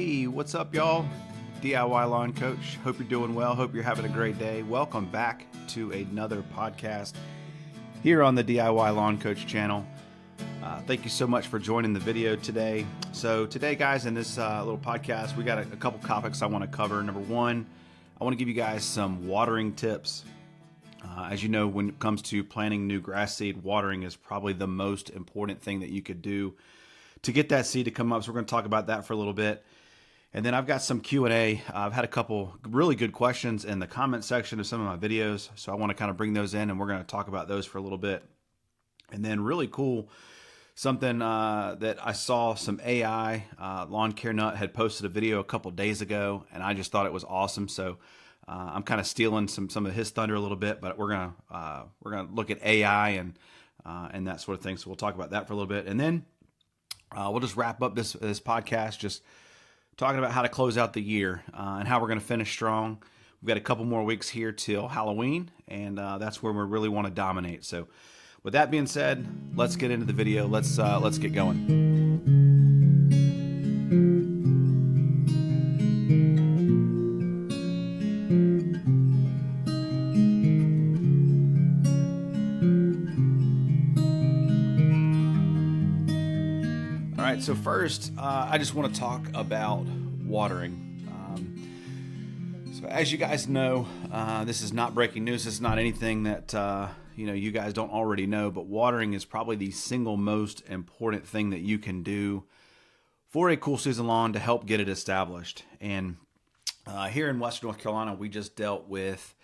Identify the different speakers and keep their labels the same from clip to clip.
Speaker 1: Hey, what's up, y'all? DIY Lawn Coach. Hope you're doing well. Hope you're having a great day. Welcome back to another podcast here on the DIY Lawn Coach channel. Thank you so much for joining the video today. So today, guys, in this little podcast, we got a couple topics I want to cover. Number one, I want to give you guys some watering tips. As you know, when it comes to planting new grass seed, watering is probably the most important thing that you could do to get that seed to come up. So we're going to talk about that for a little bit. And then I've got some Q&A. I've had a couple really good questions in the comment section of some of my videos. So I want to kind of bring those in and we're going to talk about those for a little bit. And then really cool, something that I saw some AI, Lawn Care Nut had posted a video a couple days ago and I just thought it was awesome. So I'm kind of stealing some of his thunder a little bit, but we're gonna look at AI and that sort of thing. So we'll talk about that for a little bit. And then we'll just wrap up this podcast just talking about how to close out the year and how we're going to finish strong. We've got a couple more weeks here till Halloween, and that's where we really want to dominate. So with that being said, let's get into the video. Let's get going. So first, I just want to talk about watering. So as you guys know, this is not breaking news. This is not anything that you guys don't already know. But watering is probably the single most important thing that you can do for a cool season lawn to help get it established. And here in Western North Carolina, we just dealt with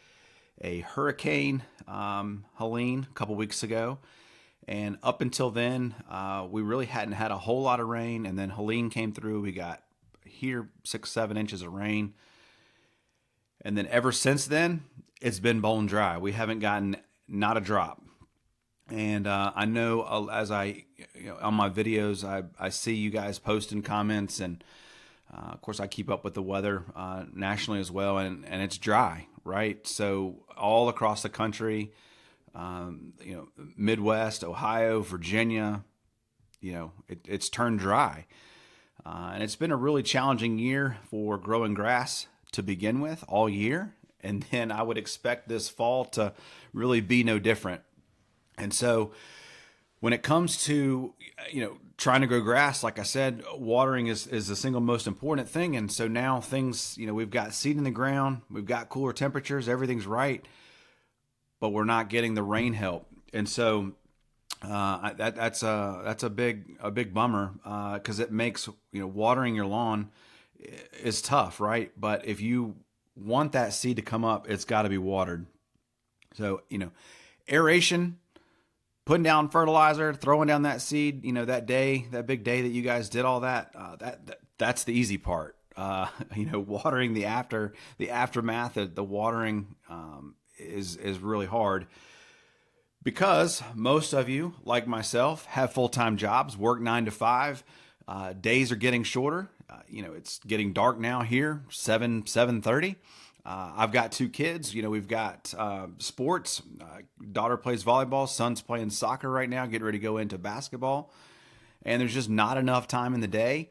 Speaker 1: a hurricane, Helene, a couple weeks ago. And up until then, we really hadn't had a whole lot of rain. And then Helene came through. We got here 6-7 inches of rain. And then ever since then, it's been bone dry. We haven't gotten not a drop. And I know as on my videos, I see you guys posting comments. And of course, I keep up with the weather nationally as well. And it's dry, right? So all across the country, Midwest, Ohio, Virginia, it's turned dry. And it's been a really challenging year for growing grass to begin with all year. And then I would expect this fall to really be no different. And so when it comes to, trying to grow grass, like I said, watering is the single most important thing. And so now things, we've got seed in the ground, we've got cooler temperatures, everything's right, but we're not getting the rain help. And so that's a big bummer because it makes watering your lawn is tough, right? But if you want that seed to come up, it's got to be watered. So aeration, putting down fertilizer, throwing down that seed, that big day that you guys did all that, that's the easy part. Watering the aftermath, the watering is really hard because most of you, like myself, have full-time jobs, work 9 to 5. Days are getting shorter. It's getting dark now here, 7:30. I've got 2 kids. We've got sports. Daughter plays volleyball. Son's playing soccer right now, getting ready to go into basketball. And there's just not enough time in the day.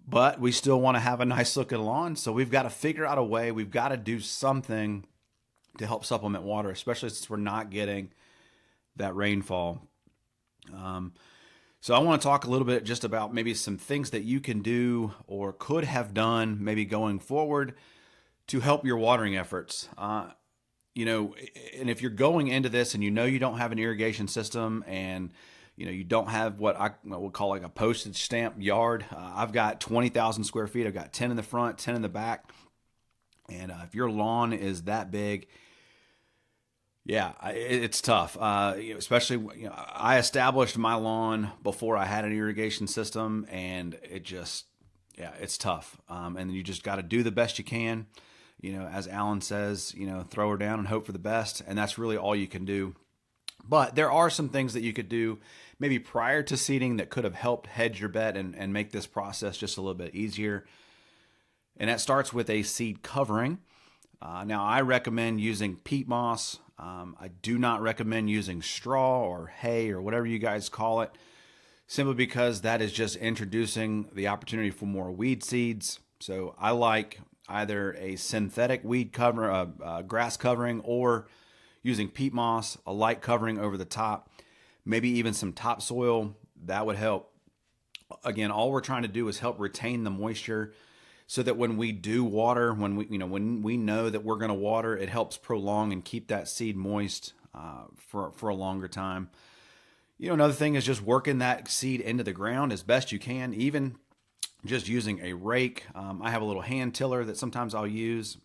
Speaker 1: But we still want to have a nice looking lawn. So we've got to figure out a way. We've got to do something to help supplement water, especially since we're not getting that rainfall. So I want to talk a little bit just about maybe some things that you can do or could have done maybe going forward to help your watering efforts. And if you're going into this and you don't have an irrigation system and you don't have what I would call like a postage stamp yard. I've got 20,000 square feet. I've got 10 in the front, 10 in the back. And if your lawn is that big, yeah, it's tough. Especially, I established my lawn before I had an irrigation system, and it's tough. And you just got to do the best you can. As Alan says, throw her down and hope for the best, and that's really all you can do. But there are some things that you could do maybe prior to seeding that could have helped hedge your bet and make this process just a little bit easier. And that starts with a seed covering. Now, I recommend using peat moss. I do not recommend using straw or hay or whatever you guys call it, simply because that is just introducing the opportunity for more weed seeds. So I like either a synthetic weed cover, grass covering, or using peat moss, a light covering over the top, maybe even some topsoil. That would help. Again, all we're trying to do is help retain the moisture so that when we do water, when we know that we're going to water, it helps prolong and keep that seed moist for a longer time. Another thing is just working that seed into the ground as best you can, even just using a rake. I have a little hand tiller that sometimes I'll use,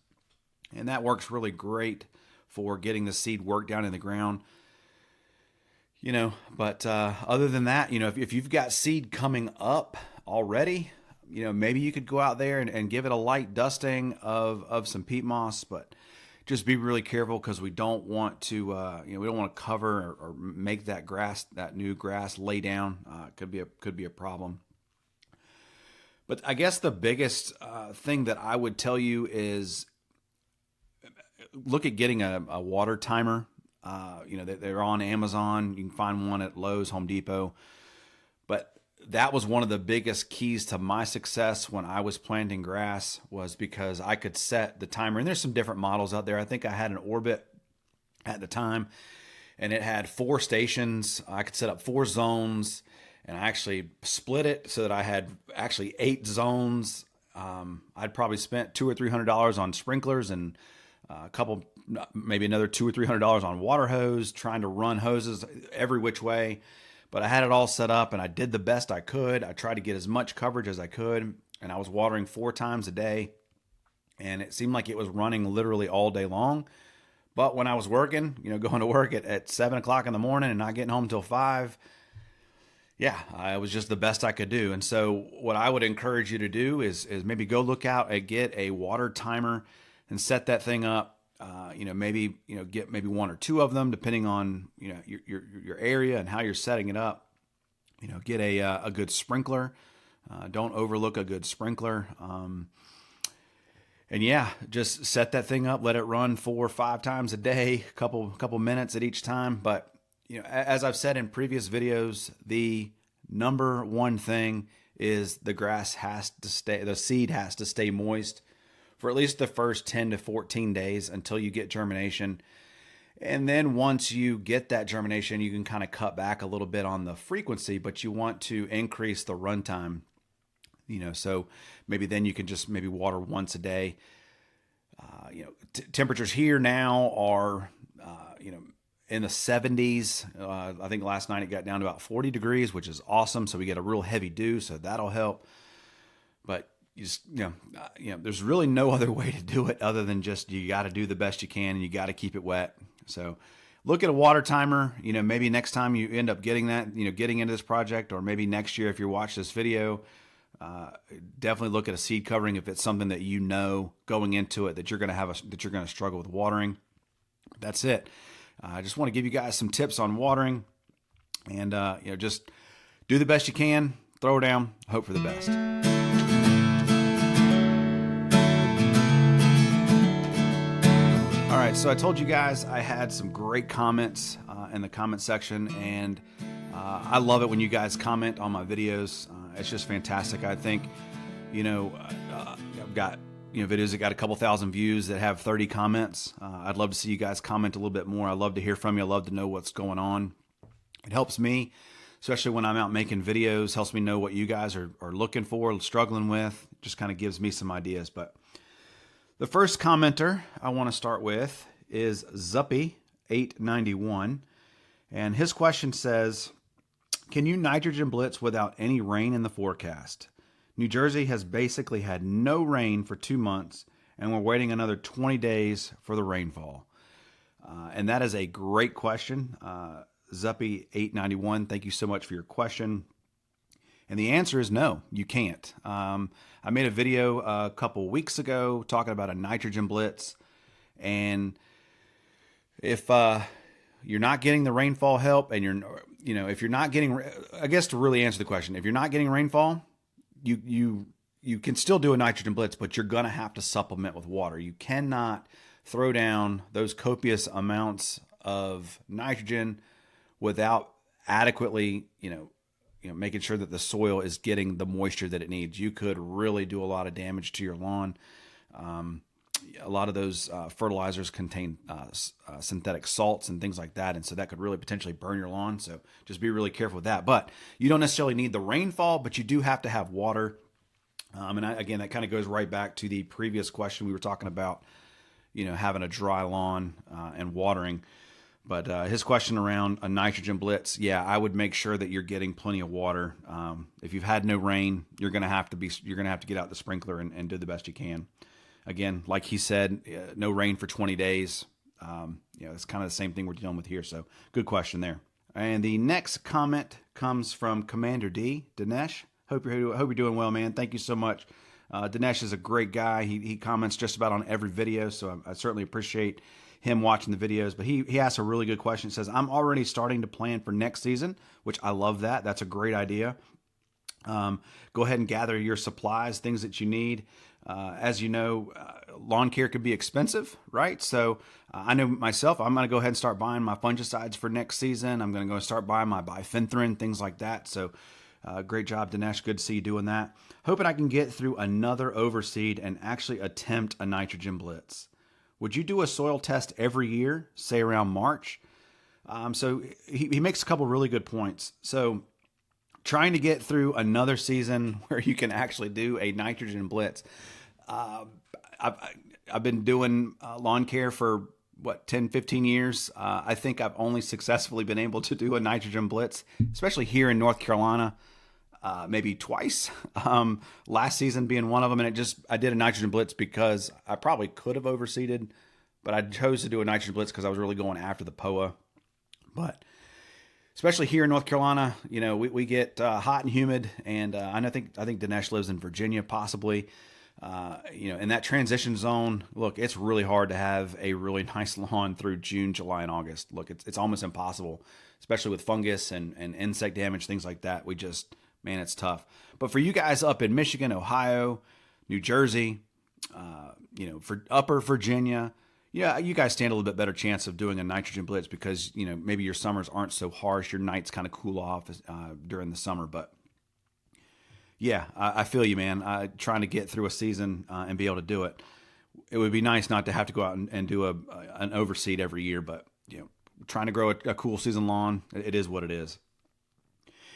Speaker 1: and that works really great for getting the seed worked down in the ground. But other than that, if you've got seed coming up already, maybe you could go out there and give it a light dusting of some peat moss, but just be really careful because we don't want to, we don't want to cover or make that new grass lay down. Could be a problem. But I guess the biggest thing that I would tell you is look at getting a water timer. They're on Amazon. You can find one at Lowe's, Home Depot. But that was one of the biggest keys to my success when I was planting grass, was because I could set the timer. And there's some different models out there. I think I had an Orbit at the time, and it had 4 stations. I could set up 4 zones, and I actually split it so that I had actually 8 zones. I'd probably spent $200 or $300 on sprinklers and maybe another $200 or $300 on water hose, trying to run hoses every which way. But I had it all set up, and I did the best I could. I tried to get as much coverage as I could, and I was watering 4 times a day, and it seemed like it was running literally all day long. But when I was working, going to work at 7 o'clock in the morning and not getting home till 5, it was just the best I could do. And so what I would encourage you to do is maybe go look out and get a water timer and set that thing up. Maybe get maybe 1 or 2 of them, depending on your area and how you're setting it up. Get a good sprinkler. Don't overlook a good sprinkler. Just set that thing up. Let it run 4 or 5 times a day, couple minutes at each time. But as I've said in previous videos, the number one thing is the seed has to stay moist for at least the first 10 to 14 days until you get germination. And then once you get that germination, you can kind of cut back a little bit on the frequency, but you want to increase the runtime. So maybe then you can just maybe water once a day. Temperatures here now are, in the 70s. I think last night it got down to about 40 degrees, which is awesome. So we get a real heavy dew, so that'll help. But there's really no other way to do it other than just you got to do the best you can, and you got to keep it wet. So look at a water timer. Maybe next time you end up getting that, getting into this project, or maybe next year if you watch this video, definitely look at a seed covering if it's something that going into it that you're going to struggle with watering. That's it. I just want to give you guys some tips on watering, and just do the best you can, throw down, hope for the best. All right, so I told you guys I had some great comments in the comment section, and I love it when you guys comment on my videos. It's just fantastic. I think, I've got videos that got a couple thousand views that have 30 comments. I'd love to see you guys comment a little bit more. I love to hear from you. I love to know what's going on. It helps me, especially when I'm out making videos. Helps me know what you guys are looking for, struggling with. Just kind of gives me some ideas. But the first commenter I want to start with is Zuppy891, and his question says, can you nitrogen blitz without any rain in the forecast? New Jersey has basically had no rain for 2 months, and we're waiting another 20 days for the rainfall. And that is a great question. Zuppy891, thank you so much for your question. And the answer is no, you can't. I made a video a couple weeks ago talking about a nitrogen blitz. And if you're not getting the rainfall help, and if you're not getting, I guess to really answer the question, if you're not getting rainfall, you can still do a nitrogen blitz, but you're going to have to supplement with water. You cannot throw down those copious amounts of nitrogen without adequately, making sure that the soil is getting the moisture that it needs. You could really do a lot of damage to your lawn. A lot of those fertilizers contain synthetic salts and things like that, and so that could really potentially burn your lawn. So just be really careful with that. But you don't necessarily need the rainfall, but you do have to have water. Again, that kind of goes right back to the previous question we were talking about, having a dry lawn and watering. But his question around a nitrogen blitz, yeah, I would make sure that you're getting plenty of water. If you've had no rain, you're gonna have to get out the sprinkler and do the best you can. Again, like he said, no rain for 20 days. It's kind of the same thing we're dealing with here. So good question there. And the next comment comes from Commander D, Dinesh. Hope you're doing well, man. Thank you so much. Dinesh is a great guy. He comments just about on every video, so I certainly appreciate him watching the videos. But he asked a really good question. He says, I'm already starting to plan for next season, which I love that. That's a great idea. Go ahead and gather your supplies, things that you need. As you know, lawn care could be expensive, right? So I know myself, I'm going to go ahead and start buying my fungicides for next season. I'm going to go start buying my bifenthrin, things like that. So great job, Dinesh. Good to see you doing that. Hoping I can get through another overseed and actually attempt a nitrogen blitz. Would you do a soil test every year, say around March? So he makes a couple really good points. So trying to get through another season where you can actually do a nitrogen blitz. I've been doing lawn care for 10, 15 years. I think I've only successfully been able to do a nitrogen blitz, especially here in North Carolina, maybe twice. Last season being one of them. And I did a nitrogen blitz because I probably could have overseeded, but I chose to do a nitrogen blitz because I was really going after the POA. But especially here in North Carolina, we get hot and humid, and I think Dinesh lives in Virginia, possibly. In that transition zone, look, it's really hard to have a really nice lawn through June, July, and August. Look, it's almost impossible, especially with fungus and insect damage, things like that. It's tough. But for you guys up in Michigan, Ohio, New Jersey, for Upper Virginia, yeah, you guys stand a little bit better chance of doing a nitrogen blitz because, maybe your summers aren't so harsh. Your nights kind of cool off during the summer. But yeah, I feel you, man. Trying to get through a season and be able to do it. It would be nice not to have to go out and do an overseed every year, but trying to grow a cool season lawn, it is what it is.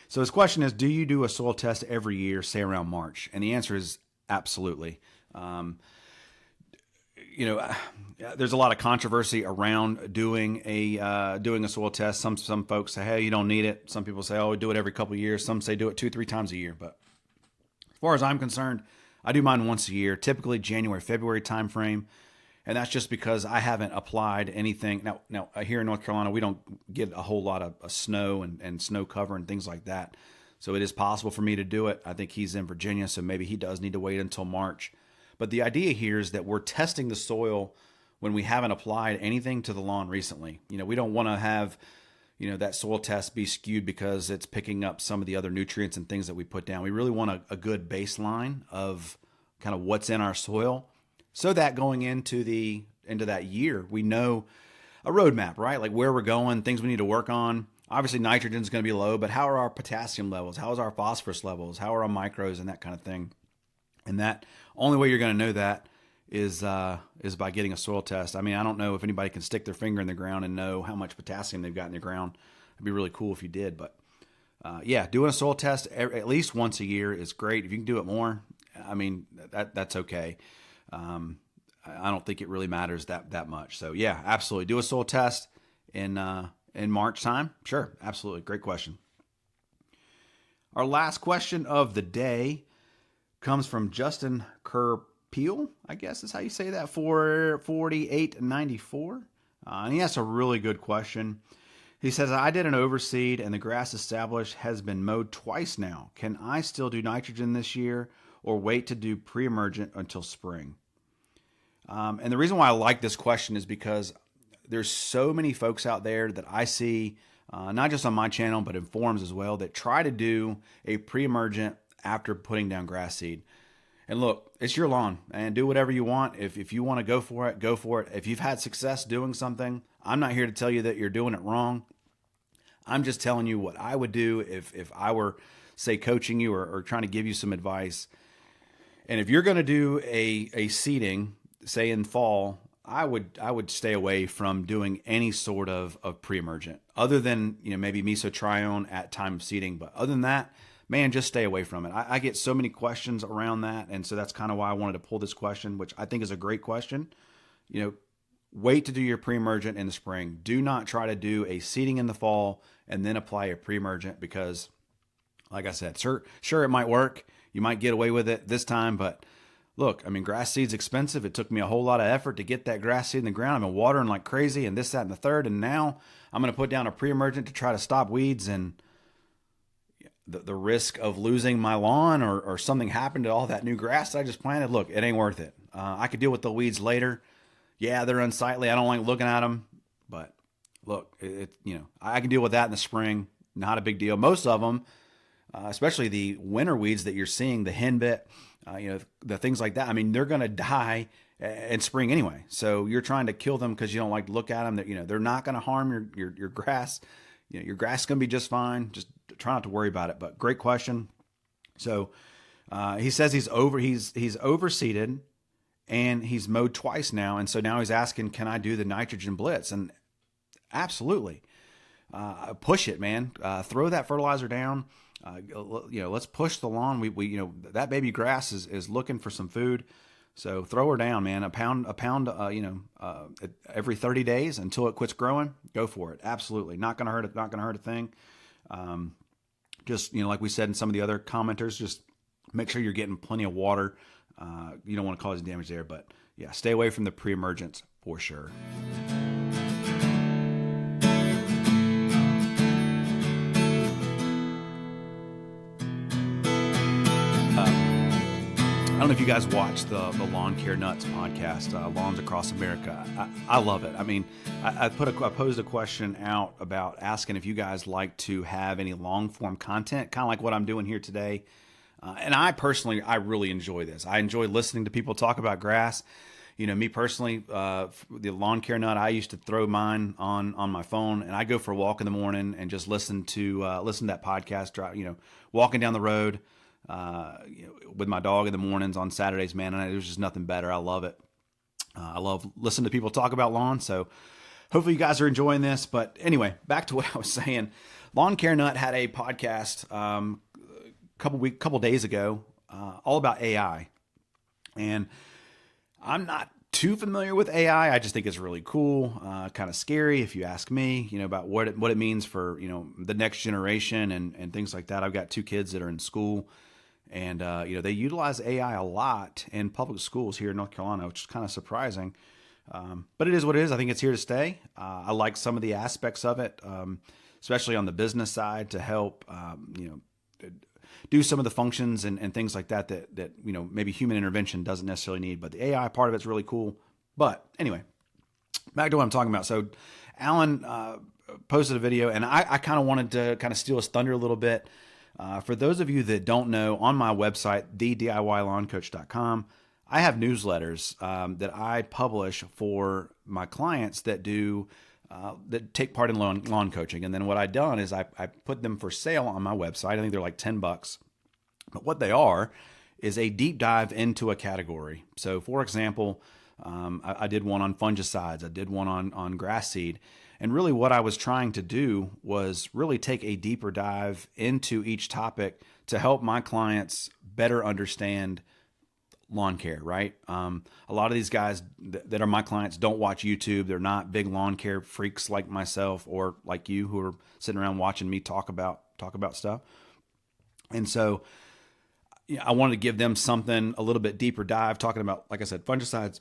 Speaker 1: So his question is, do you do a soil test every year, say around March? And the answer is absolutely. There's a lot of controversy around doing a soil test. Some folks say, hey, you don't need it. Some people say, oh, do it every couple of years. Some say do it 2-3 times a year. But as far as I'm concerned, I do mine once a year, typically January, February timeframe. And that's just because I haven't applied anything. Now here in North Carolina, we don't get a whole lot of snow and snow cover and things like that. So it is possible for me to do it. I think he's in Virginia, so maybe he does need to wait until March. But the idea here is that we're testing the soil when we haven't applied anything to the lawn recently. We don't want to have, that soil test be skewed because it's picking up some of the other nutrients and things that we put down. We really want a good baseline of kind of what's in our soil so that going into that year, we know a roadmap, right? Like where we're going, things we need to work on. Obviously, nitrogen is going to be low, but how are our potassium levels? How is our phosphorus levels? How are our micros and that kind of thing? And that only way you're going to know that is by getting a soil test. I don't know if anybody can stick their finger in the ground and know how much potassium they've got in the ground. It'd be really cool if you did. But doing a soil test at least once a year is great. If you can do it more, that's okay. I don't think it really matters that much. So yeah, absolutely. Do a soil test in March time. Sure. Absolutely. Great question. Our last question of the day comes from Justin Kerpeel, I guess is how you say that, for 4894. And he asks a really good question. He says, I did an overseed and the grass established has been mowed twice now. Can I still do nitrogen this year or wait to do pre-emergent until spring? And the reason why I like this question is because there's so many folks out there that I see, not just on my channel, but in forums as well, that try to do a pre-emergent after putting down grass seed. And look, it's your lawn and do whatever you want. If you want to go for it, go for it. If you've had success doing something, I'm not here to tell you that you're doing it wrong. I'm just telling you what I would do if I were, say, coaching you or trying to give you some advice. And if you're going to do a seeding, say in fall, I would stay away from doing any sort of pre-emergent, other than maybe mesotrione at time of seeding. But other than that, man, just stay away from it. I get so many questions around that, and so that's kind of why I wanted to pull this question, which I think is a great question. Wait to do your pre-emergent in the spring. Do not try to do a seeding in the fall and then apply a pre-emergent, because, like I said, sure it might work. You might get away with it this time, but look, I mean, grass seed's expensive. It took me a whole lot of effort to get that grass seed in the ground. I've been watering like crazy and this, that, and the third. And now I'm going to put down a pre-emergent to try to stop weeds, and the risk of losing my lawn or something happened to all that new grass that I just planted. Look, it ain't worth it. I could deal with the weeds later. Yeah, they're unsightly. I don't like looking at them, but look, I can deal with that in the spring. Not a big deal. Most of them, especially the winter weeds that you're seeing, the henbit, the things like that. I mean, they're going to die in spring anyway. So you're trying to kill them because you don't like to look at them. That they're not going to harm your grass. Your grass is going to be just fine. Just try not to worry about it. But great question. So he says he's overseeded and he's mowed twice now, and so now he's asking, can I do the nitrogen blitz? And absolutely, push it, man. Throw that fertilizer down. Let's push the lawn. We that baby grass is looking for some food, so throw her down, man. A pound, every 30 days until it quits growing. Go for it. Absolutely, not gonna hurt it. Not gonna hurt a thing. Just like we said in some of the other commenters, just make sure you're getting plenty of water. You don't want to cause damage there, but yeah, stay away from the pre-emergence for sure. I don't know if you guys watch the Lawn Care Nuts podcast, Lawns Across America. I love it. I mean, I posed a question out about asking if you guys like to have any long form content, kind of like what I'm doing here today. And I really enjoy this. I enjoy listening to people talk about grass. Me personally, the Lawn Care Nut, I used to throw mine on my phone, and I go for a walk in the morning and just listen to that podcast. Walking down the road, with my dog in the mornings on Saturdays, man. And there's just nothing better. I love it. I love listening to people talk about lawn. So hopefully you guys are enjoying this. But anyway, back to what I was saying. Lawn Care Nut had a podcast couple days ago, all about AI. And I'm not too familiar with AI. I just think it's really cool, kind of scary if you ask me, about what it means for, the next generation and things like that. I've got 2 kids that are in school, and, they utilize AI a lot in public schools here in North Carolina, which is kind of surprising. But it is what it is. I think it's here to stay. I like some of the aspects of it, especially on the business side, to help, do some of the functions and things like that maybe human intervention doesn't necessarily need. But the AI part of it's really cool. But anyway, back to what I'm talking about. So Alan posted a video, and I kind of wanted to kind of steal his thunder a little bit. For those of you that don't know, on my website, thediylawncoach.com, I have newsletters that I publish for my clients that take part in lawn coaching. And then what I've done is I put them for sale on my website. I think they're like $10. But what they are is a deep dive into a category. So for example, I did one on fungicides. I did one on grass seed. And really what I was trying to do was really take a deeper dive into each topic to help my clients better understand lawn care, right? A lot of these guys that are my clients don't watch YouTube. They're not big lawn care freaks like myself or like you, who are sitting around watching me talk about stuff. And so I wanted to give them something a little bit deeper dive, talking about, like I said, fungicides,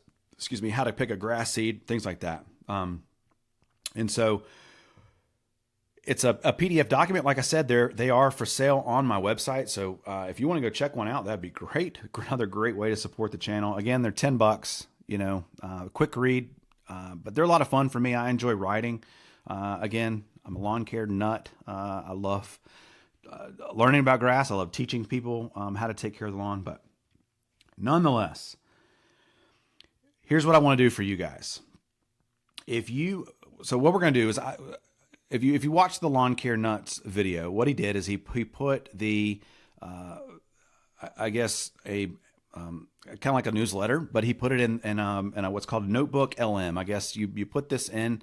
Speaker 1: how to pick a grass seed, things like that. And so it's a PDF document. Like I said, they are for sale on my website. So if you want to go check one out, that'd be great. Another great way to support the channel. Again, they're $10, quick read, but they're a lot of fun for me. I enjoy writing. Again, I'm a lawn care nut. I love learning about grass. I love teaching people how to take care of the lawn. But nonetheless, here's what I want to do for you guys. So what we're going to do is if you watch the Lawn Care Nuts video, what he did is he put the I guess a kind of like a newsletter, but he put it in a what's called a notebook LM. I guess you put this in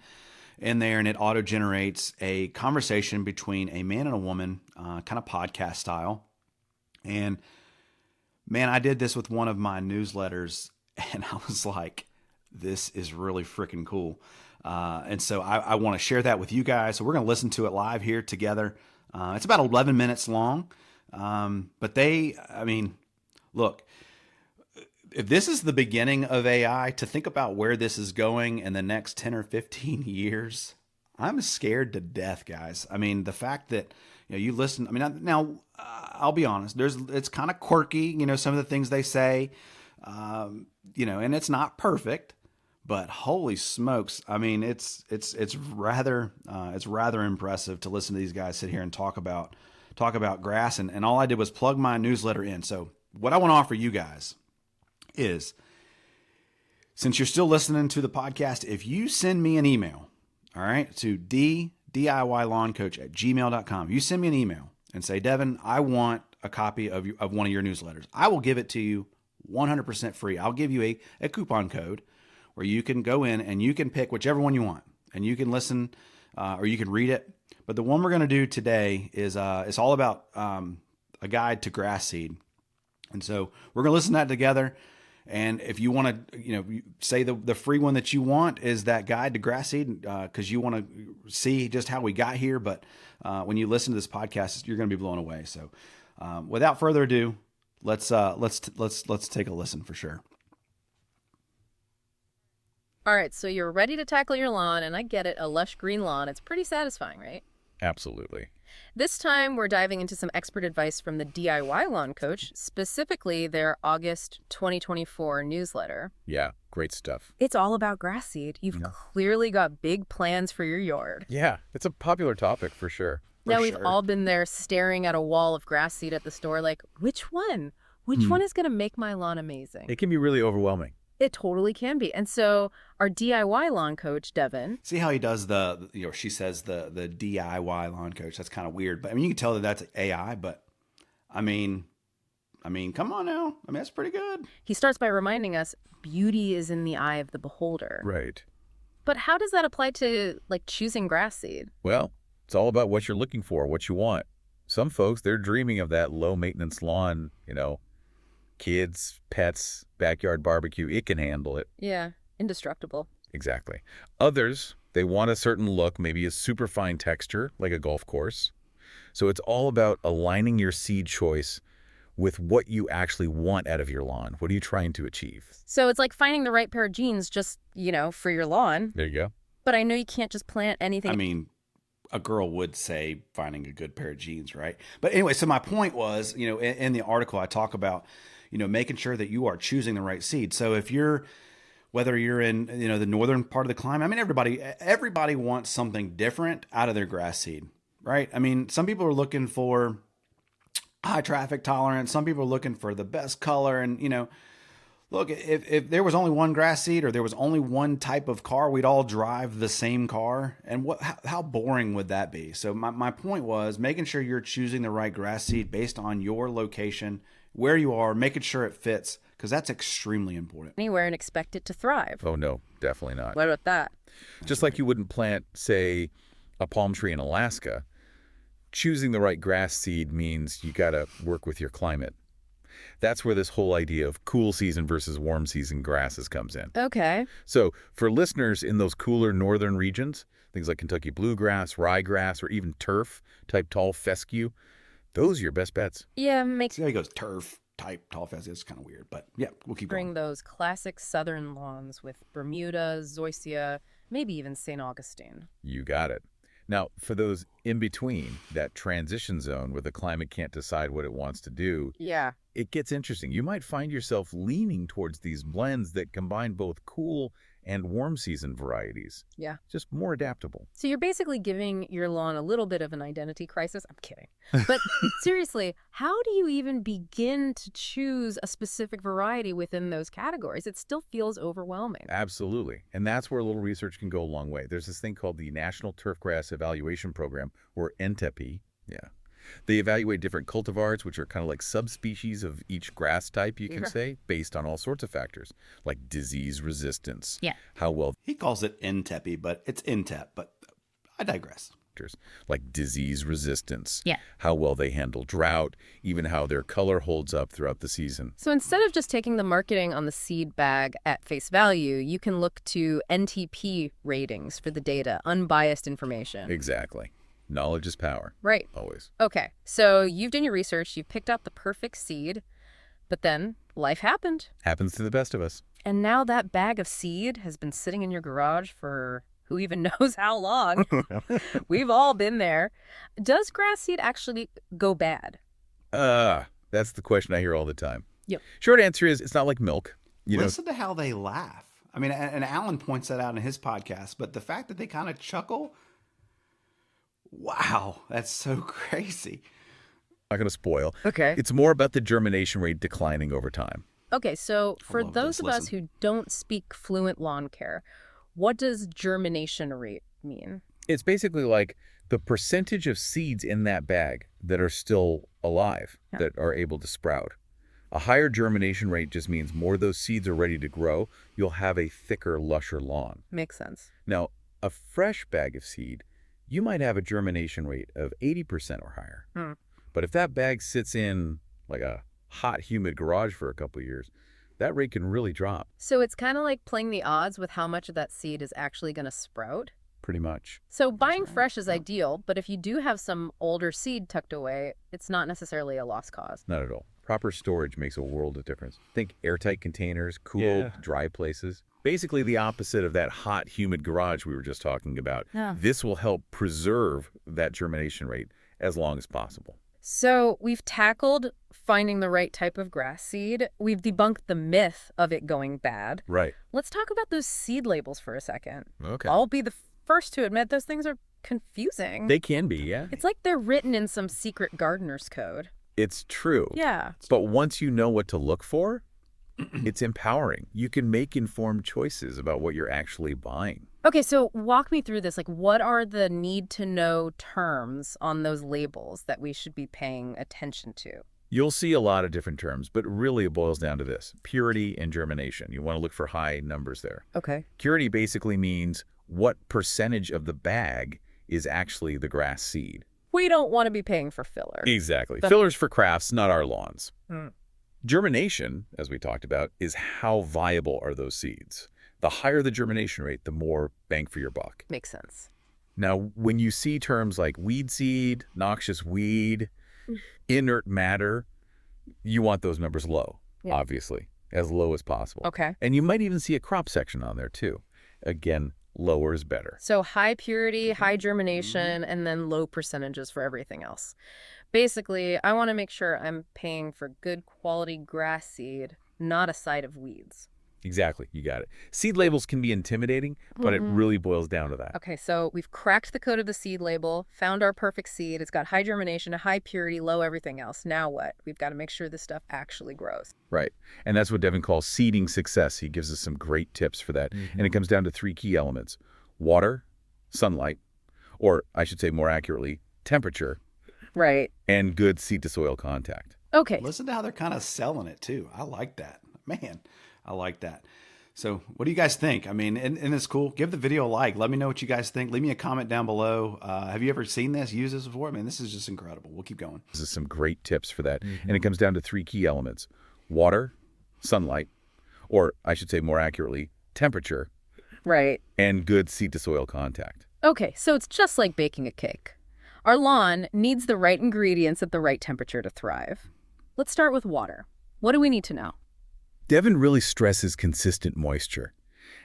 Speaker 1: there and it auto generates a conversation between a man and a woman, kind of podcast style. And man, I did this with one of my newsletters, and I was like, this is really freaking cool. And so I want to share that with you guys. So we're going to listen to it live here together. It's about 11 minutes long. But look, if this is the beginning of AI, to think about where this is going in the next 10 or 15 years, I'm scared to death, guys. I mean, the fact that, you listen, I mean, now I'll be honest, it's kind of quirky, some of the things they say, and it's not perfect, but holy smokes. I mean, it's rather impressive to listen to these guys sit here and talk about grass. And all I did was plug my newsletter in. So what I want to offer you guys is, since you're still listening to the podcast, if you send me an email, all right, to DIYLawnCoach@gmail.com, you send me an email and say, Devin, I want a copy of one of your newsletters. I will give it to you 100% free. I'll give you a coupon code where you can go in and you can pick whichever one you want, and you can listen or you can read it. But the one we're going to do today is it's all about a guide to grass seed. And so we're going to listen to that together. And if you want to, say the free one that you want is that guide to grass seed, because you want to see just how we got here. But when you listen to this podcast, you're going to be blown away. So without further ado, let's take a listen for sure.
Speaker 2: All right, so you're ready to tackle your lawn, and I get it, a lush green lawn. It's pretty satisfying, right?
Speaker 3: Absolutely.
Speaker 2: This time, we're diving into some expert advice from the DIY Lawn Coach, specifically their August 2024 newsletter.
Speaker 3: Yeah, great stuff.
Speaker 2: It's all about grass seed. You've clearly got big plans for your yard.
Speaker 3: Yeah, it's a popular topic for sure.
Speaker 2: Now, we've all been there staring at a wall of grass seed at the store like, which one? Which one is going to make my lawn amazing?
Speaker 3: It can be really overwhelming.
Speaker 2: It totally can be. And so our DIY lawn coach, Devin.
Speaker 1: See how he does she says the DIY lawn coach. That's kind of weird. But I mean, you can tell that that's AI, but I mean, come on now. I mean, that's pretty good.
Speaker 2: He starts by reminding us beauty is in the eye of the beholder.
Speaker 3: Right.
Speaker 2: But how does that apply to choosing grass seed?
Speaker 3: Well, it's all about what you're looking for, what you want. Some folks, they're dreaming of that low maintenance lawn, kids, pets, backyard barbecue. It can handle it.
Speaker 2: Yeah, indestructible.
Speaker 3: Exactly. Others, they want a certain look, maybe a super fine texture, like a golf course. So it's all about aligning your seed choice with what you actually want out of your lawn. What are you trying to achieve?
Speaker 2: So it's like finding the right pair of jeans just, for your lawn.
Speaker 3: There you go.
Speaker 2: But I know you can't just plant anything.
Speaker 1: I mean, a girl would say finding a good pair of jeans, right? But anyway, so my point was, in the article I talk about, making sure that you are choosing the right seed. So whether you're in, the northern part of the climate, I mean, everybody wants something different out of their grass seed, right? I mean, some people are looking for high traffic tolerance. Some people are looking for the best color. And, look, if there was only one grass seed or there was only one type of car, we'd all drive the same car. And how boring would that be? So my point was making sure you're choosing the right grass seed based on your location, where you are, making sure it fits, because that's extremely important.
Speaker 2: Anywhere and expect it to thrive.
Speaker 3: Oh, no, definitely not.
Speaker 2: What about that?
Speaker 3: Just like you wouldn't plant, say, a palm tree in Alaska, choosing the right grass seed means you got to work with your climate. That's where this whole idea of cool season versus warm season grasses comes in.
Speaker 2: Okay.
Speaker 3: So for listeners in those cooler northern regions, things like Kentucky bluegrass, ryegrass, or even turf type tall fescue, those are your best bets.
Speaker 2: Yeah,
Speaker 1: See how he goes turf type tall fescue. It's kind of weird, but yeah, we'll keep going.
Speaker 2: Bring those classic southern lawns with Bermuda, Zoysia, maybe even St. Augustine.
Speaker 3: You got it. Now, for those in between, that transition zone where the climate can't decide what it wants to do, it gets interesting. You might find yourself leaning towards these blends that combine both cool and warm season varieties.
Speaker 2: Yeah.
Speaker 3: Just more adaptable.
Speaker 2: So you're basically giving your lawn a little bit of an identity crisis. I'm kidding. But seriously, how do you even begin to choose a specific variety within those categories? It still feels overwhelming.
Speaker 3: Absolutely. And that's where a little research can go a long way. There's this thing called the National Turfgrass Evaluation Program, or NTEPI. Yeah. They evaluate different cultivars, which are kind of like subspecies of each grass type, you can say, based on all sorts of factors, like disease resistance.
Speaker 2: Yeah.
Speaker 3: How well,
Speaker 1: He calls it NTEPI, but it's INTEP, but I digress.
Speaker 3: like disease resistance.
Speaker 2: Yeah.
Speaker 3: How well they handle drought, even how their color holds up throughout the season.
Speaker 2: So instead of just taking the marketing on the seed bag at face value, you can look to NTP ratings for the data, unbiased information.
Speaker 3: Exactly. Knowledge is power.
Speaker 2: Right.
Speaker 3: Always.
Speaker 2: Okay, so you've done your research, you've picked out the perfect seed, but then life happened.
Speaker 3: Happens to the best of us.
Speaker 2: And now that bag of seed has been sitting in your garage for who even knows how long. We've all been there. Does grass seed actually go bad?
Speaker 3: That's the question I hear all the time.
Speaker 2: Yep.
Speaker 3: Short answer is it's not like milk. You know,
Speaker 1: Listen to how they laugh. I mean, and Alan points that out in his podcast, but the fact that they kind of chuckle, wow, that's so crazy.
Speaker 3: not going to spoil.
Speaker 2: Okay.
Speaker 3: It's more about the germination rate declining over time.
Speaker 2: Okay, so for
Speaker 1: love
Speaker 2: those
Speaker 1: this.
Speaker 2: of us
Speaker 1: Listen.
Speaker 2: who don't speak fluent lawn care, what does germination rate mean?
Speaker 3: It's basically like the percentage of seeds in that bag that are still alive, that are able to sprout. A higher germination rate just means more of those seeds are ready to grow. You'll have a thicker, lusher lawn.
Speaker 2: Makes sense.
Speaker 3: Now, a fresh bag of seed, you might have a germination rate of 80% or higher. But if that bag sits in like a hot, humid garage for a couple of years, that rate can really drop.
Speaker 2: So it's kind of like playing the odds with how much of that seed is actually going to sprout.
Speaker 3: Pretty much.
Speaker 2: So buying fresh is ideal, but if you do have some older seed tucked away, it's not necessarily a lost cause.
Speaker 3: Not at all. Proper storage makes a world of difference. Think airtight containers, cool, dry places. Basically the opposite of that hot, humid garage we were just talking about.
Speaker 2: Yeah.
Speaker 3: This will help preserve that germination rate as long as possible.
Speaker 2: So we've tackled finding the right type of grass seed. We've debunked the myth of it going bad.
Speaker 3: Right.
Speaker 2: Let's talk about those seed labels for a second.
Speaker 3: Okay.
Speaker 2: I'll be the first to admit those things are confusing.
Speaker 3: They can be, yeah.
Speaker 2: It's like they're written in some secret gardener's code.
Speaker 3: It's true.
Speaker 2: Yeah.
Speaker 3: But once you know what to look for, it's empowering. You can make informed choices about what you're actually buying.
Speaker 2: Okay, so walk me through this. Like, what are the need-to-know terms on those labels that we should be paying attention to?
Speaker 3: You'll see a lot of different terms, but really it boils down to this: purity and germination. You want to look for high numbers there.
Speaker 2: Okay.
Speaker 3: Purity basically means what percentage of the bag is actually the grass seed.
Speaker 2: We don't want to be paying for filler.
Speaker 3: Exactly. Fillers for crafts, not our lawns.
Speaker 2: Mm.
Speaker 3: Germination, as we talked about, is how viable are those seeds. The higher the germination rate, the more bang for your buck.
Speaker 2: Makes sense.
Speaker 3: Now, when you see terms like weed seed, noxious weed, inert matter, you want those numbers low,
Speaker 2: Yeah.
Speaker 3: obviously, as low as possible.
Speaker 2: Okay.
Speaker 3: And you might even see a crop section on there too. Again, lower is better.
Speaker 2: So high purity, high germination, and then low percentages for everything else. Basically, I want to make sure I'm paying for good quality grass seed, not a side of weeds.
Speaker 3: Exactly, you got it. Seed labels can be intimidating, but it really boils down to that.
Speaker 2: Okay, so we've cracked the code of the seed label, found our perfect seed. It's got high germination, high purity, low everything else. Now what? We've got to make sure this stuff actually grows.
Speaker 3: Right. And that's what Devin calls seeding success. He gives us some great tips for that. And it comes down to 3 key elements: water, sunlight, or I should say more accurately, temperature,
Speaker 2: Right.
Speaker 3: and good seed-to-soil contact.
Speaker 2: Okay.
Speaker 1: Listen to how they're kind of selling it too. I like that. Man, I like that. So what do you guys think? I mean, and it's cool. Give the video a like. Let me know what you guys think. Leave me a comment down below. Have you ever seen this, used this before? I mean, this is just incredible. We'll keep going.
Speaker 3: This is some great tips for that. And it comes down to 3 key elements: water, sunlight, or I should say more accurately, temperature,
Speaker 2: Right.
Speaker 3: and good seed-to-soil contact.
Speaker 2: Okay, so it's just like baking a cake. Our lawn needs the right ingredients at the right temperature to thrive. Let's start with water. What do we need to know?
Speaker 3: Devin really stresses consistent moisture,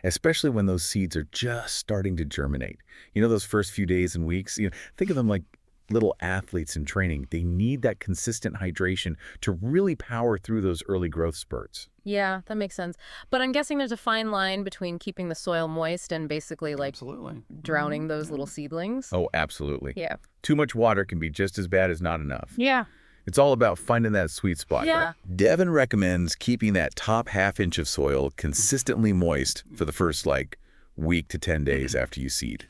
Speaker 3: especially when those seeds are just starting to germinate. You know, those first few days and weeks, think of them like little athletes in training. They need that consistent hydration to really power through those early growth spurts.
Speaker 2: Yeah, that makes sense. But I'm guessing there's a fine line between keeping the soil moist and basically like
Speaker 1: Absolutely.
Speaker 2: drowning those
Speaker 1: Yeah.
Speaker 2: little seedlings.
Speaker 3: Oh, absolutely.
Speaker 2: Yeah.
Speaker 3: Too much water can be just as bad as not enough.
Speaker 2: Yeah.
Speaker 3: It's all about finding that sweet spot.
Speaker 2: Yeah.
Speaker 3: Devin recommends keeping that top half inch of soil consistently moist for the first, week to 10 days after you seed.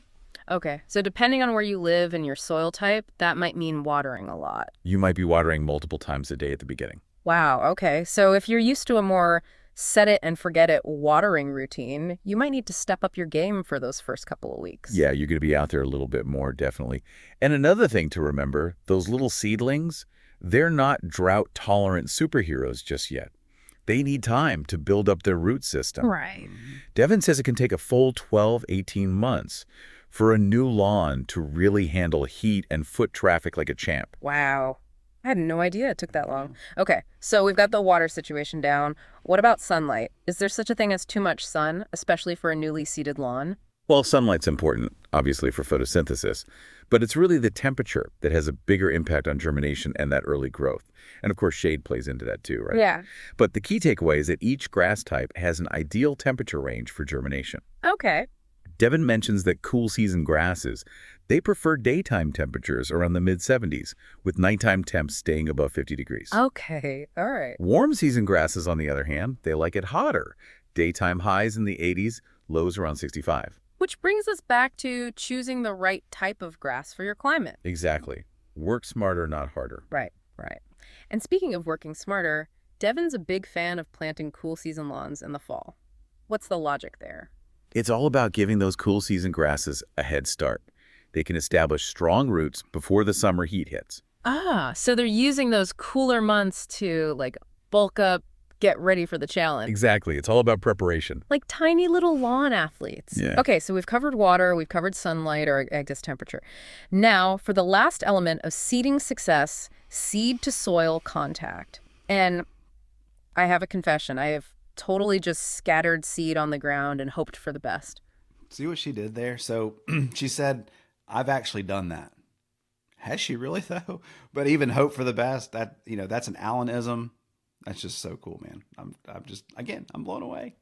Speaker 2: Okay. So depending on where you live and your soil type, that might mean watering a lot.
Speaker 3: You might be watering multiple times a day at the beginning.
Speaker 2: Wow. Okay. So if you're used to a more set it and forget it watering routine, you might need to step up your game for those first couple of weeks.
Speaker 3: Yeah, you're going to be out there a little bit more, definitely. And another thing to remember, those little seedlings, they're not drought-tolerant superheroes just yet. They need time to build up their root system.
Speaker 2: Right.
Speaker 3: Devin says it can take a full 12, 18 months for a new lawn to really handle heat and foot traffic like a champ.
Speaker 2: Wow. I had no idea it took that long. Okay, so we've got the water situation down. What about sunlight? Is there such a thing as too much sun, especially for a newly seeded lawn?
Speaker 3: Well, sunlight's important, obviously, for photosynthesis, but it's really the temperature that has a bigger impact on germination and that early growth. And of course, shade plays into that too, right?
Speaker 2: Yeah.
Speaker 3: But the key takeaway is that each grass type has an ideal temperature range for germination.
Speaker 2: Okay.
Speaker 3: Devin mentions that cool season grasses, they prefer daytime temperatures around the mid-70s, with nighttime temps staying above 50 degrees.
Speaker 2: Okay. All right.
Speaker 3: Warm season grasses, on the other hand, they like it hotter. Daytime highs in the 80s, lows around 65.
Speaker 2: Which brings us back to choosing the right type of grass for your climate.
Speaker 3: Exactly. Work smarter, not harder.
Speaker 2: Right. And speaking of working smarter, Devin's a big fan of planting cool season lawns in the fall. What's the logic there?
Speaker 3: It's all about giving those cool season grasses a head start. They can establish strong roots before the summer heat hits.
Speaker 2: Ah, so they're using those cooler months to bulk up, get ready for the challenge.
Speaker 3: Exactly. It's all about preparation.
Speaker 2: Like tiny little lawn athletes.
Speaker 3: Yeah.
Speaker 2: Okay, so we've covered water, we've covered sunlight, or I guess temperature. Now, for the last element of seeding success, seed to soil contact. And I have a confession. I have totally just scattered seed on the ground and hoped for the best.
Speaker 1: See what she did there? So she said, I've actually done that. Has she really though? But even hope for the best, that's an Alanism. That's just so cool, man. I'm blown away.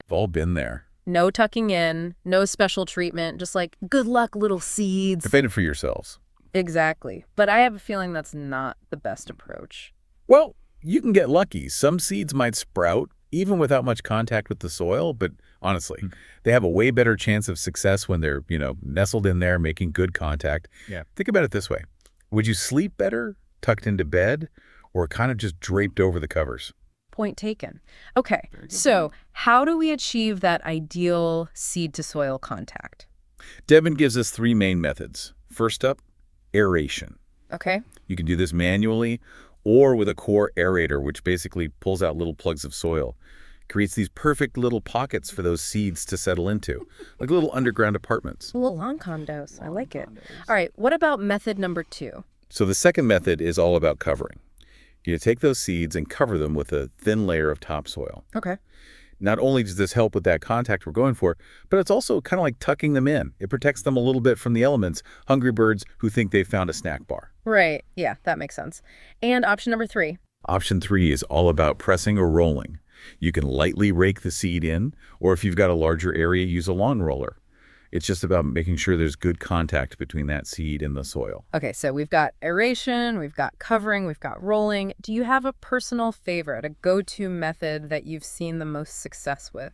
Speaker 3: We've all been there.
Speaker 2: No tucking in, no special treatment, just good luck, little seeds.
Speaker 3: Defend it for yourselves.
Speaker 2: Exactly. But I have a feeling that's not the best approach.
Speaker 3: Well, you can get lucky. Some seeds might sprout, even without much contact with the soil, but honestly, they have a way better chance of success when they're, nestled in there, making good contact.
Speaker 1: Yeah.
Speaker 3: Think about it this way. Would you sleep better tucked into bed or kind of just draped over the covers?
Speaker 2: Point taken. Okay, so how do we achieve that ideal seed-to-soil contact?
Speaker 3: Devin gives us 3 main methods. First up, aeration.
Speaker 2: Okay.
Speaker 3: You can do this manually or with a core aerator, which basically pulls out little plugs of soil. Creates these perfect little pockets for those seeds to settle into, like little underground apartments.
Speaker 2: Little lawn condos. I like it. All right, what about method number 2?
Speaker 3: So the second method is all about covering. You take those seeds and cover them with a thin layer of topsoil.
Speaker 2: Okay.
Speaker 3: Not only does this help with that contact we're going for, but it's also kind of like tucking them in. It protects them a little bit from the elements, hungry birds who think they've found a snack bar.
Speaker 2: Right. Yeah, that makes sense. And option number 3?
Speaker 3: Option 3 is all about pressing or rolling. You can lightly rake the seed in, or if you've got a larger area, use a lawn roller. It's just about making sure there's good contact between that seed and the soil.
Speaker 2: Okay, so we've got aeration, we've got covering, we've got rolling. Do you have a personal favorite, a go-to method that you've seen the most success with?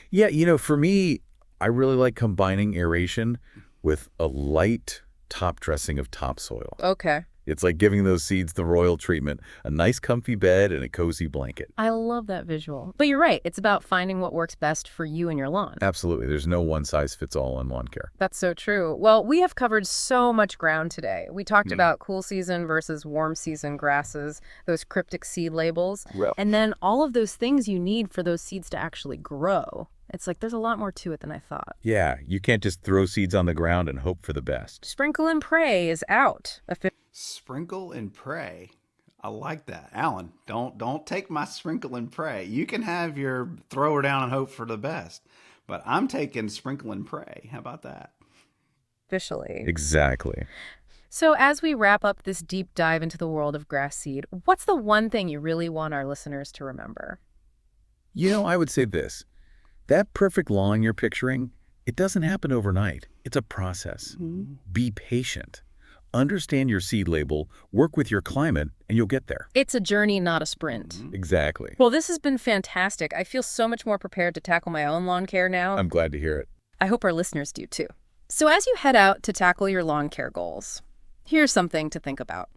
Speaker 3: Yeah, for me, I really like combining aeration with a light top dressing of topsoil.
Speaker 2: Okay.
Speaker 3: It's like giving those seeds the royal treatment, a nice comfy bed and a cozy blanket.
Speaker 2: I love that visual. But you're right. It's about finding what works best for you and your lawn.
Speaker 3: Absolutely. There's no one-size-fits-all in lawn care.
Speaker 2: That's so true. Well, we have covered so much ground today. We talked about cool season versus warm season grasses, those cryptic seed labels, and then all of those things you need for those seeds to actually grow. It's like there's a lot more to it than I thought.
Speaker 3: Yeah, you can't just throw seeds on the ground and hope for the best.
Speaker 2: Sprinkle and pray is out.
Speaker 1: Sprinkle and pray. I like that. Alan, don't take my sprinkle and pray. You can have your throw her down and hope for the best, but I'm taking sprinkle and pray. How about that?
Speaker 2: Officially.
Speaker 3: Exactly.
Speaker 2: So as we wrap up this deep dive into the world of grass seed, what's the one thing you really want our listeners to remember?
Speaker 3: I would say this. That perfect lawn you're picturing, it doesn't happen overnight. It's a process. Be patient. Understand your seed label, work with your climate, and you'll get there.
Speaker 2: It's a journey, not a sprint.
Speaker 3: Exactly.
Speaker 2: Well, this has been fantastic. I feel so much more prepared to tackle my own lawn care now.
Speaker 3: I'm glad to hear it.
Speaker 2: I hope our listeners do too. So as you head out to tackle your lawn care goals, here's something to think about.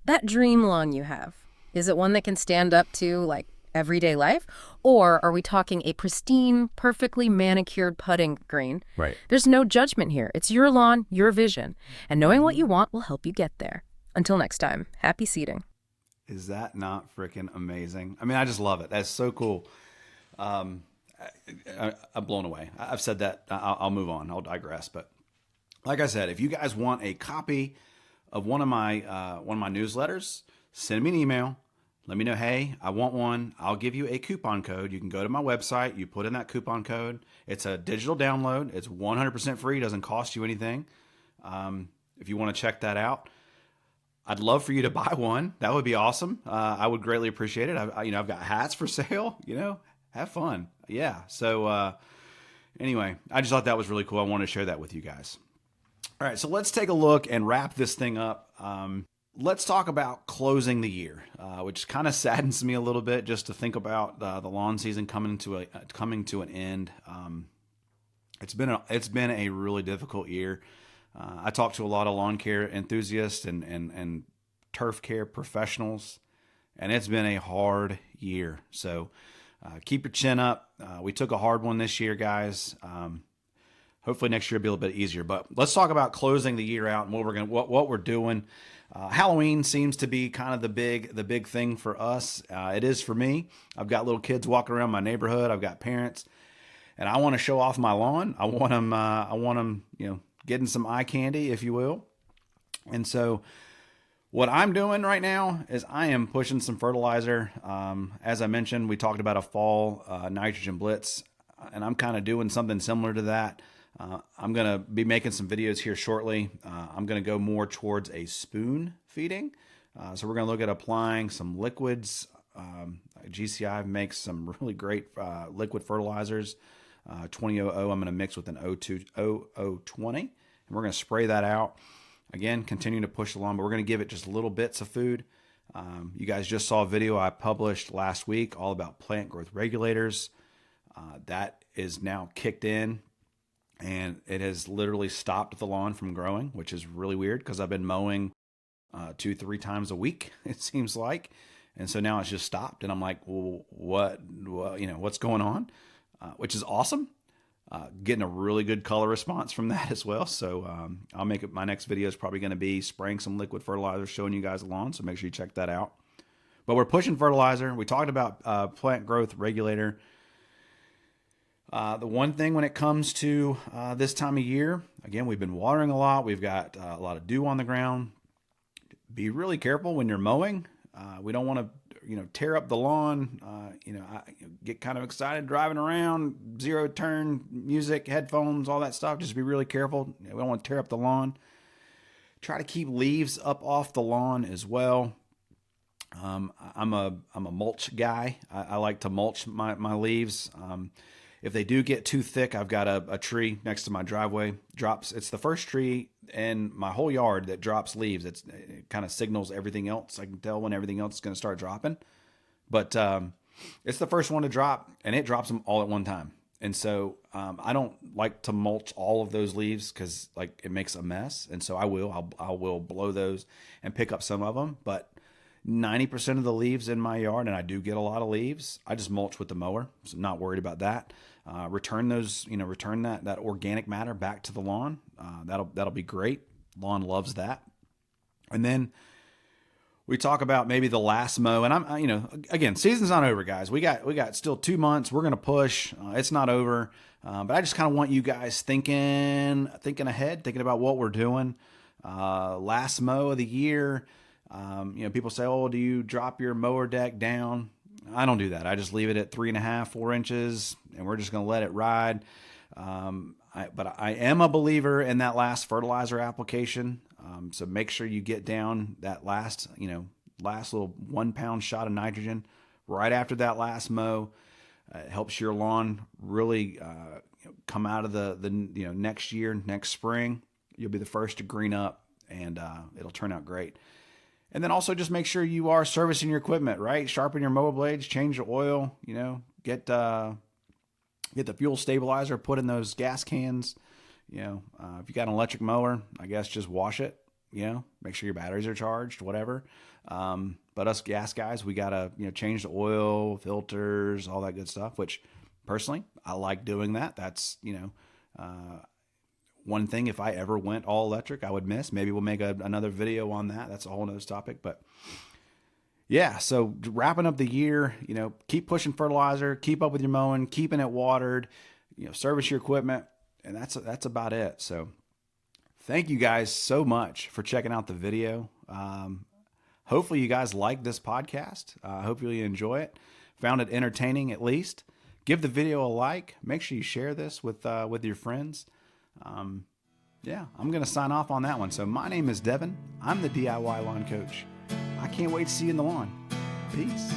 Speaker 2: That dream lawn you have, is it one that can stand up to, like, everyday life? Or are we talking a pristine, perfectly manicured putting green?
Speaker 3: Right.
Speaker 2: There's no judgment here. It's your lawn, your vision. And knowing what you want will help you get there. Until next time, happy seeding.
Speaker 1: Is that not freaking amazing? I mean, I just love it. That's so cool. I'm blown away. I've said that. I'll move on. I'll digress. But like I said, if you guys want a copy of one of my newsletters, send me an email. Let me know, hey, I want one. I'll give you a coupon code. You can go to my website. You put in that coupon code. It's a digital download. It's 100% free. It doesn't cost you anything. If you want to check that out, I'd love for you to buy one. That would be awesome. I would greatly appreciate it. I've got hats for sale. Have fun. Yeah. So anyway, I just thought that was really cool. I wanted to share that with you guys. All right, so let's take a look and wrap this thing up. Let's talk about closing the year, which kind of saddens me a little bit just to think about the lawn season coming to an end. It's been a really difficult year. I talked to a lot of lawn care enthusiasts and turf care professionals, and it's been a hard year. So keep your chin up. We took a hard one this year, guys. Hopefully next year will be a little bit easier. But let's talk about closing the year out and what we're doing. Halloween seems to be kind of the big thing for us. It is for me. I've got little kids walking around my neighborhood. I've got parents, and I want to show off my lawn. I want them, getting some eye candy, if you will. And so what I'm doing right now is I am pushing some fertilizer. As I mentioned, we talked about a fall nitrogen blitz, and I'm kind of doing something similar to that. I'm going to be making some videos here shortly. I'm going to go more towards a spoon feeding. So we're going to look at applying some liquids. GCI makes some really great liquid fertilizers. 2000 I'm going to mix with an 0020, and we're going to spray that out. Again, continue to push along, but we're going to give it just little bits of food. You guys just saw a video I published last week all about plant growth regulators. That is now kicked in, and it has literally stopped the lawn from growing, which is really weird because I've been mowing 2-3 times a week, it seems like. And so now it's just stopped, and I'm like, well, what's going on? Which is awesome. Getting a really good color response from that as well. So I'll make it. My next video is probably going to be spraying some liquid fertilizer, showing you guys the lawn. So make sure you check that out. But we're pushing fertilizer. We talked about plant growth regulator. The one thing when it comes to this time of year, again, we've been watering a lot. We've got a lot of dew on the ground. Be really careful when you're mowing. We don't want to, tear up the lawn. I get kind of excited driving around, zero turn music, headphones, all that stuff. Just be really careful. We don't want to tear up the lawn. Try to keep leaves up off the lawn as well. I'm a mulch guy. I like to mulch my leaves. If they do get too thick, I've got a tree next to my driveway. It's the first tree in my whole yard that drops leaves. It kind of signals everything else. I can tell when everything else is going to start dropping. But it's the first one to drop, and it drops them all at one time. And so I don't like to mulch all of those leaves because it makes a mess. And so I will blow those and pick up some of them. But 90% of the leaves in my yard, and I do get a lot of leaves, I just mulch with the mower. So I'm not worried about that. Return that organic matter back to the lawn. That'll be great. Lawn loves that. And then we talk about maybe the last mow, and again, season's not over, guys. We got still 2 months. We're going to push. It's not over. But I just kind of want you guys thinking ahead, thinking about what we're doing. Last mow of the year. People say, oh, do you drop your mower deck down? I don't do that. I just leave it at 3.5, 4 inches, and we're just going to let it ride. But I am a believer in that last fertilizer application. So make sure you get down that last little 1 pound shot of nitrogen right after that last mow. It helps your lawn really come out of the next year, next spring. You'll be the first to green up, and it'll turn out great. And then also just make sure you are servicing your equipment, right? Sharpen your mower blades, change the oil, get the fuel stabilizer, put in those gas cans. If you got an electric mower, I guess just wash it, make sure your batteries are charged, whatever. But us gas guys, we got to, change the oil, filters, all that good stuff, which personally, I like doing that. That's, one thing, if I ever went all electric, I would miss. Maybe we'll make another video on that. That's a whole nother topic. But yeah, so wrapping up the year, keep pushing fertilizer, keep up with your mowing, keeping it watered, service your equipment, and that's about it. So thank you guys so much for checking out the video. Hopefully you guys like this podcast. Hopefully you enjoy it. Found it entertaining at least. Give the video a like. Make sure you share this with your friends. I'm going to sign off on that one. So my name is Devin. I'm the DIY Lawn Coach. I can't wait to see you in the lawn. Peace.